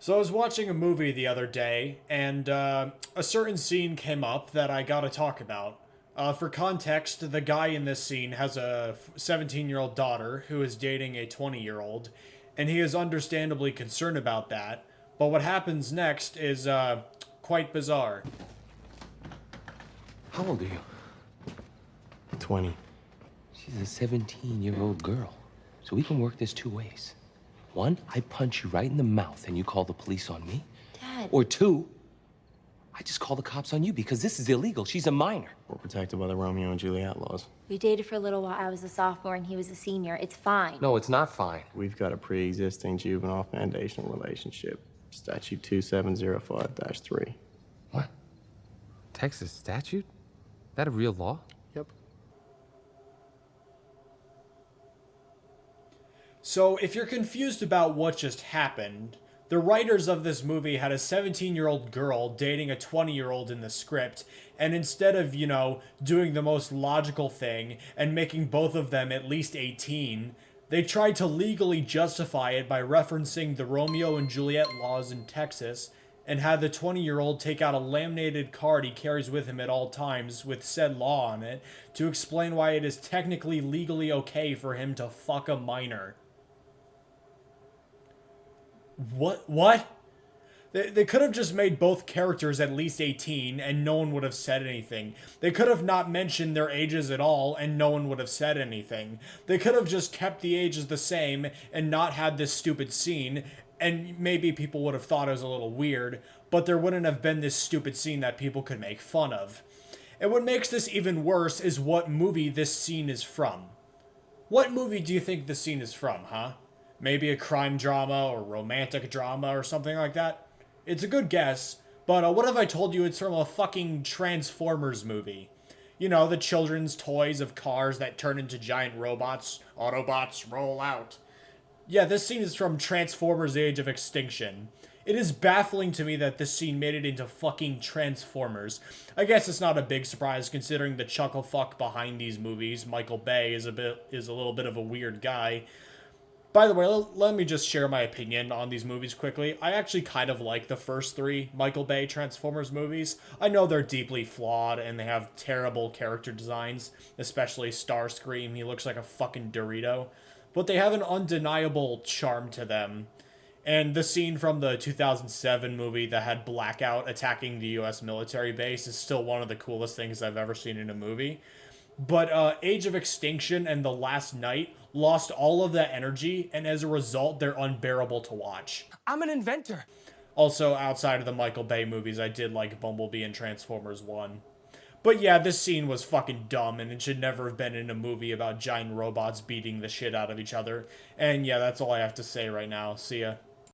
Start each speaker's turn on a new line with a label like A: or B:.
A: So I was watching a movie the other day, and a certain scene came up that I gotta talk about. For context, the guy in this scene has a 17-year-old daughter who is dating a 20-year-old, and he is understandably concerned about that. But what happens next is quite bizarre.
B: How old are you?
C: 20.
B: She's a 17-year-old girl. So we can work this two ways. One, I punch you right in the mouth and you call the police on me.
D: Dad.
B: Or two, I just call the cops on you because this is illegal. She's a minor.
C: We're protected by the Romeo and Juliet laws.
D: We dated for a little while. I was a sophomore and he was a senior. It's fine.
B: No, it's not fine.
C: We've got a pre-existing juvenile foundational relationship. Statute 2705-3.
B: What? Texas statute? That a real law?
C: Yep.
A: So, if you're confused about what just happened, the writers of this movie had a 17-year-old girl dating a 20-year-old in the script, and instead of, doing the most logical thing and making both of them at least 18, they tried to legally justify it by referencing the Romeo and Juliet laws in Texas and had the 20-year-old take out a laminated card he carries with him at all times with said law on it to explain why it is technically legally okay for him to fuck a minor. What? They could have just made both characters at least 18 and no one would have said anything. They could have not mentioned their ages at all and no one would have said anything. They could have just kept the ages the same and not had this stupid scene, and maybe people would have thought it was a little weird, but there wouldn't have been this stupid scene that people could make fun of. And what makes this even worse is what movie this scene is from. What movie do you think this scene is from, huh? Maybe a crime drama or romantic drama or something like that? It's a good guess, but what if I told you it's from a fucking Transformers movie? You know, the children's toys of cars that turn into giant robots. Autobots, roll out. Yeah, this scene is from Transformers Age of Extinction. It is baffling to me that this scene made it into fucking Transformers. I guess it's not a big surprise considering the chuckle fuck behind these movies. Michael Bay is a little bit of a weird guy. By the way, let me just share my opinion on these movies quickly. I actually kind of like the first three Michael Bay Transformers movies. I know they're deeply flawed and they have terrible character designs, especially Starscream. He looks like a fucking Dorito. But they have an undeniable charm to them. And the scene from the 2007 movie that had Blackout attacking the US military base is still one of the coolest things I've ever seen in a movie. But Age of Extinction and The Last Night lost all of that energy, and as a result, they're unbearable to watch.
B: I'm an inventor.
A: Also, outside of the Michael Bay movies, I did like Bumblebee and Transformers 1. But yeah, this scene was fucking dumb, and it should never have been in a movie about giant robots beating the shit out of each other. And yeah, that's all I have to say right now. See ya.